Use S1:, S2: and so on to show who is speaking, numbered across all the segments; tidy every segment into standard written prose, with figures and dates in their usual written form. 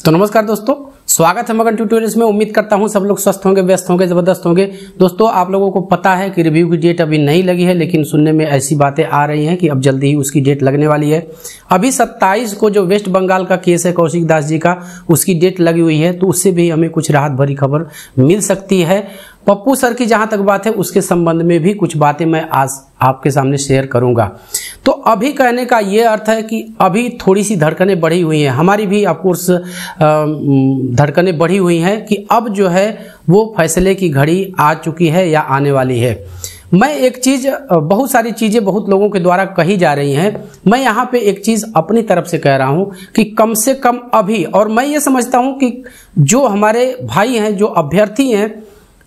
S1: तो नमस्कार दोस्तों, स्वागत है मगन ट्यूटोरियल्स में। उम्मीद करता हूं सब लोग स्वस्थ होंगे, व्यस्त होंगे, जबरदस्त होंगे। दोस्तों, आप लोगों को पता है कि रिव्यू की डेट अभी नहीं लगी है, लेकिन सुनने में ऐसी बातें आ रही हैं कि अब जल्दी ही उसकी डेट लगने वाली है। अभी 27 को जो वेस्ट बंगाल का केस है कौशिक दास जी का, उसकी डेट लगी हुई है, तो उससे भी हमें कुछ राहत भरी खबर मिल सकती है। पप्पू सर की जहां तक बात है, उसके संबंध में भी कुछ बातें मैं आज आपके सामने शेयर करूंगा। तो अभी कहने का ये अर्थ है कि अभी थोड़ी सी धड़कनें बढ़ी हुई हैं, हमारी भी ऑफकोर्स धड़कनें बढ़ी हुई हैं कि अब जो है वो फैसले की घड़ी आ चुकी है या आने वाली है। मैं एक चीज, बहुत सारी चीजें बहुत लोगों के द्वारा कही जा रही हैं, मैं यहाँ पे एक चीज अपनी तरफ से कह रहा हूं कि कम से कम अभी, और मैं ये समझता हूं कि जो हमारे भाई हैं, जो अभ्यर्थी हैं,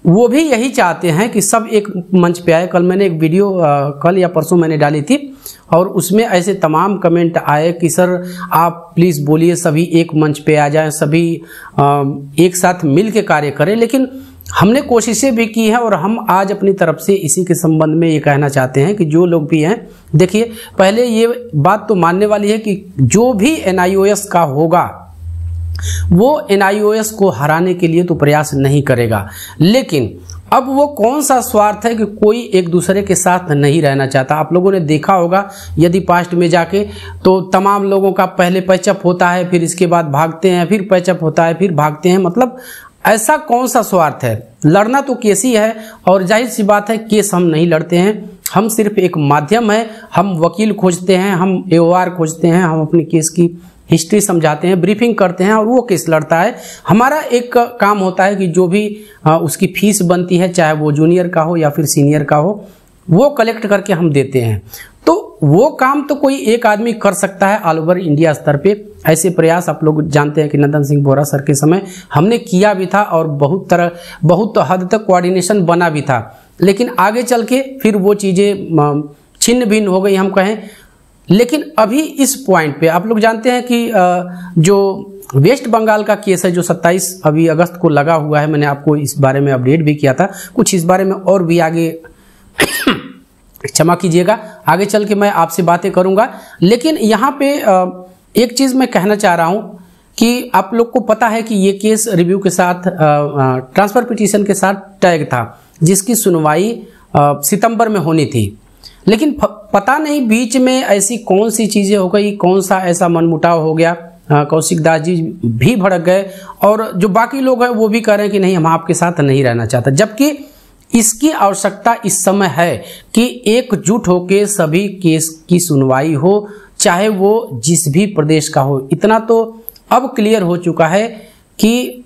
S1: वो भी यही चाहते हैं कि सब एक मंच पे आए। कल मैंने एक वीडियो कल या परसों मैंने डाली थी और उसमें ऐसे तमाम कमेंट आए कि सर आप प्लीज़ बोलिए, सभी एक मंच पे आ जाएं, सभी एक साथ मिल के कार्य करें। लेकिन हमने कोशिशें भी की हैं और हम आज अपनी तरफ से इसी के संबंध में ये कहना चाहते हैं कि जो लोग भी हैं, देखिए पहले ये बात तो मानने वाली है कि जो भी NIOS का होगा वो NIOS को हराने के लिए तो प्रयास नहीं करेगा, लेकिन अब वो कौन सा स्वार्थ है कि कोई एक दूसरे के साथ नहीं रहना चाहता। आप लोगों ने देखा होगा यदि पास्ट में जाके, तो तमाम लोगों का पहले पैचअप होता है, फिर इसके बाद भागते हैं, फिर पैचअप होता है, फिर भागते हैं। मतलब ऐसा कौन सा स्वार्थ है? लड़ना तो केस ही है, और जाहिर सी बात है केस हम नहीं लड़ते हैं, हम सिर्फ एक माध्यम है। हम वकील खोजते हैं, हम AOR खोजते हैं, हम अपनी केस की हिस्ट्री समझाते हैं, ब्रीफिंग करते हैं और वो केस लड़ता है। हमारा एक काम होता है कि जो भी उसकी फीस बनती है, चाहे वो जूनियर का हो या फिर सीनियर का हो, वो कलेक्ट करके हम देते हैं। तो वो काम तो कोई एक आदमी कर सकता है ऑल ओवर इंडिया स्तर पे। ऐसे प्रयास आप लोग जानते हैं कि नंदन सिंह बोरा सर के समय हमने किया भी था और बहुत हद तक कोऑर्डिनेशन बना भी था, लेकिन आगे चल के फिर वो चीज़ें छिन्न भिन्न हो गई हम कहें। लेकिन अभी इस पॉइंट पे आप लोग जानते हैं कि जो वेस्ट बंगाल का केस है, जो 27 अभी अगस्त को लगा हुआ है, मैंने आपको इस बारे में अपडेट भी किया था, कुछ इस बारे में और भी आगे क्षमा कीजिएगा, आगे चल के मैं आपसे बातें करूंगा। लेकिन यहाँ पे एक चीज मैं कहना चाह रहा हूं कि आप लोग को पता है कि ये केस रिव्यू के साथ ट्रांसफर पिटीशन के साथ टैग था, जिसकी सुनवाई सितंबर में होनी थी। लेकिन पता नहीं बीच में ऐसी कौन सी चीजें हो गई, कौन सा ऐसा मनमुटाव हो गया, कौशिक दास जी भी भड़क गए और जो बाकी लोग हैं वो भी कह रहे हैं कि नहीं, हम आपके साथ नहीं रहना चाहते। जबकि इसकी आवश्यकता इस समय है कि एकजुट होकर सभी केस की सुनवाई हो, चाहे वो जिस भी प्रदेश का हो। इतना तो अब क्लियर हो चुका है कि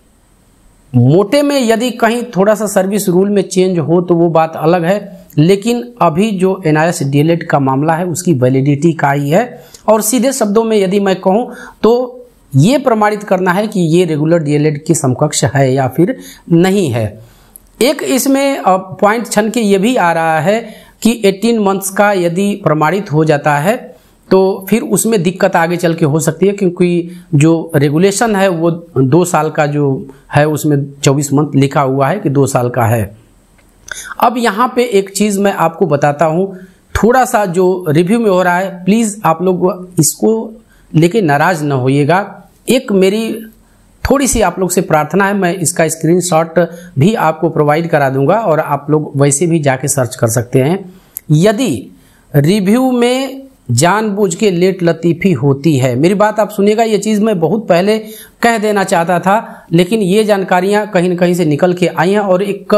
S1: मोटे में यदि कहीं थोड़ा सा सर्विस रूल में चेंज हो तो वो बात अलग है, लेकिन अभी जो NIS DLED का मामला है उसकी वैलिडिटी का ही है। और सीधे शब्दों में यदि मैं कहूं तो ये प्रमाणित करना है कि ये रेगुलर DLED के समकक्ष है या फिर नहीं है। एक इसमें पॉइंट छन के ये भी आ रहा है कि 18 मंथ्स का यदि प्रमाणित हो जाता है तो फिर उसमें दिक्कत आगे चल के हो सकती है, क्योंकि जो रेगुलेशन है वो 2 साल का जो है, उसमें 24 मंथ लिखा हुआ है कि 2 साल का है। अब यहाँ पे एक चीज मैं आपको बताता हूँ, थोड़ा सा जो रिव्यू में हो रहा है, प्लीज आप लोग इसको लेके नाराज न होइएगा। एक मेरी थोड़ी सी आप लोग से प्रार्थना है, मैं इसका स्क्रीनशॉट भी आपको प्रोवाइड करा दूंगा और आप लोग वैसे भी जाके सर्च कर सकते हैं। यदि रिव्यू में जानबूझ के लेट लतीफी होती है, मेरी बात आप सुनिएगा, ये चीज मैं बहुत पहले कह देना चाहता था, लेकिन ये जानकारियां कहीं न कहीं से निकल के आई हैं। और एक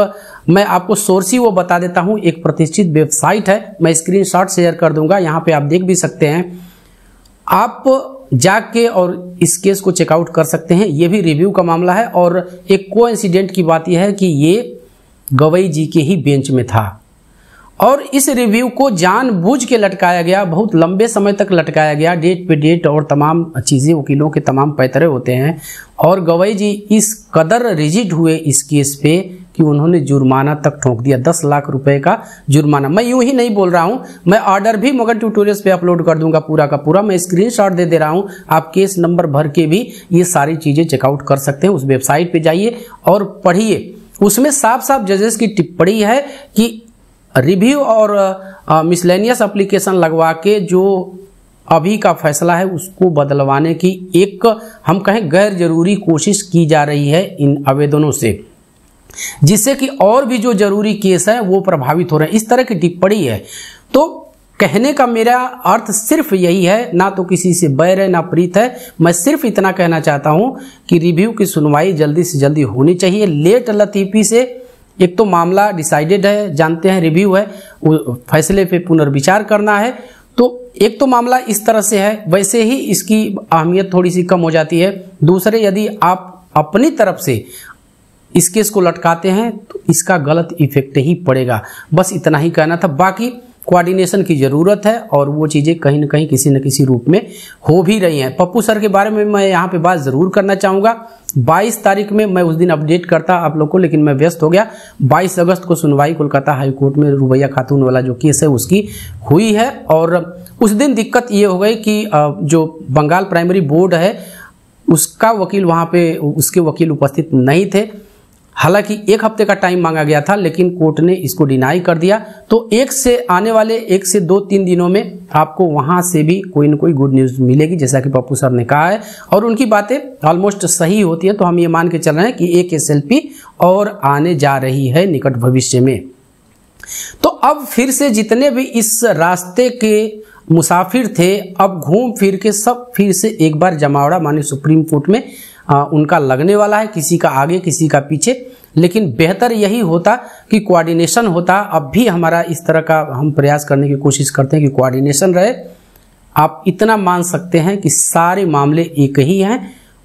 S1: मैं आपको सोर्स ही वो बता देता हूं, एक प्रतिष्ठित वेबसाइट है, मैं स्क्रीनशॉट शेयर कर दूंगा, यहाँ पे आप देख भी सकते हैं, आप जाके और इस केस को चेकआउट कर सकते हैं। ये भी रिव्यू का मामला है और एक कोइंसिडेंट की बात यह है कि ये गवई जी के ही बेंच में था और इस रिव्यू को जानबूझ के लटकाया गया, बहुत लंबे समय तक लटकाया गया, डेट पे डेट और तमाम चीजें, वकीलों के तमाम पैतरे होते हैं। और गवई जी इस कदर रिजिड हुए इस केस पे कि उन्होंने जुर्माना तक ठोक दिया, 10 लाख रुपए का जुर्माना। मैं यूं ही नहीं बोल रहा हूं, मैं ऑर्डर भी मगन ट्यूटोरियल्स पे अपलोड कर दूंगा पूरा का पूरा, मैं स्क्रीनशॉट दे रहा हूं, आप केस नंबर भर के भी ये सारी चीजें चेकआउट कर सकते हैं। उस वेबसाइट पे जाइए और पढ़िए, उसमें साफ साफ जजेस की टिप्पणी है कि रिव्यू और मिसलेनियस एप्लीकेशन लगवा के जो अभी का फैसला है उसको बदलवाने की एक हम कहें गैर जरूरी कोशिश की जा रही है इन आवेदनों से, जिससे कि और भी जो जरूरी केस है वो प्रभावित हो रहे हैं। इस तरह की टिप्पणी है। तो कहने का मेरा अर्थ सिर्फ यही है, ना तो किसी से बैर है ना प्रीत है, मैं सिर्फ इतना कहना चाहता हूं कि रिव्यू की सुनवाई जल्दी से जल्दी होनी चाहिए। लेट लतीफी से एक तो मामला डिसाइडेड है, जानते हैं रिव्यू है, फैसले पे पुनर्विचार करना है, तो एक तो मामला इस तरह से है, वैसे ही इसकी अहमियत थोड़ी सी कम हो जाती है। दूसरे, यदि आप अपनी तरफ से इस केस को लटकाते हैं तो इसका गलत इफेक्ट ही पड़ेगा। बस इतना ही कहना था। बाकी कोऑर्डिनेशन की जरूरत है और वो चीजें कहीं ना कहीं किसी न किसी रूप में हो भी रही हैं। पप्पू सर के बारे में मैं यहाँ पे बात जरूर करना चाहूंगा। 22 तारीख में मैं उस दिन अपडेट करता आप लोग को, लेकिन मैं व्यस्त हो गया। 22 अगस्त को सुनवाई कोलकाता हाईकोर्ट में रुबैया खातून वाला जो केस है उसकी हुई है, और उस दिन दिक्कत ये हो गई कि जो बंगाल प्राइमरी बोर्ड है उसका वकील वहां पे, उसके वकील उपस्थित नहीं थे। हालांकि 1 हफ्ते का टाइम मांगा गया था, लेकिन कोर्ट ने इसको डिनाई कर दिया। तो आने वाले 1 से 2-3 दिनों में आपको वहां से भी कोई न कोई गुड न्यूज मिलेगी, जैसा कि पप्पू सर ने कहा है, और उनकी बातें ऑलमोस्ट सही होती है। तो हम ये मान के चल रहे हैं कि एक SLP और आने जा रही है निकट भविष्य में। तो अब फिर से जितने भी इस रास्ते के मुसाफिर थे, अब घूम फिर के सब फिर से एक बार जमावड़ा माने सुप्रीम कोर्ट में उनका लगने वाला है, किसी का आगे किसी का पीछे। लेकिन बेहतर यही होता कि कोऑर्डिनेशन होता। अब भी हमारा इस तरह का हम प्रयास करने की कोशिश करते हैं कि कोऑर्डिनेशन रहे। आप इतना मान सकते हैं कि सारे मामले एक ही हैं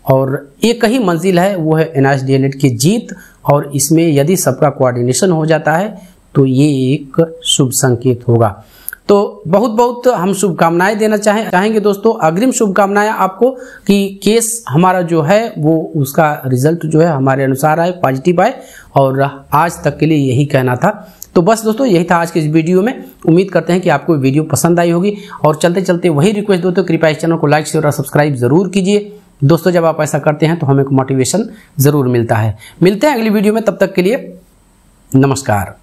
S1: और एक ही मंजिल है, वो है NIS DLED की जीत। और इसमें यदि सबका कोऑर्डिनेशन हो जाता है तो ये एक शुभ संकेत होगा। तो बहुत बहुत हम शुभकामनाएं देना चाहेंगे दोस्तों, अग्रिम शुभकामनाएं आपको कि केस हमारा जो है वो उसका रिजल्ट जो है हमारे अनुसार आए, पॉजिटिव आए। और आज तक के लिए यही कहना था। तो बस दोस्तों यही था आज के इस वीडियो में। उम्मीद करते हैं कि आपको वीडियो पसंद आई होगी, और चलते चलते वही रिक्वेस्ट दोस्तों, कृपया इस चैनल को लाइक शेयर और सब्सक्राइब जरूर कीजिए दोस्तों। जब आप ऐसा करते हैं तो हमें मोटिवेशन जरूर मिलता है। मिलते हैं अगली वीडियो में, तब तक के लिए नमस्कार।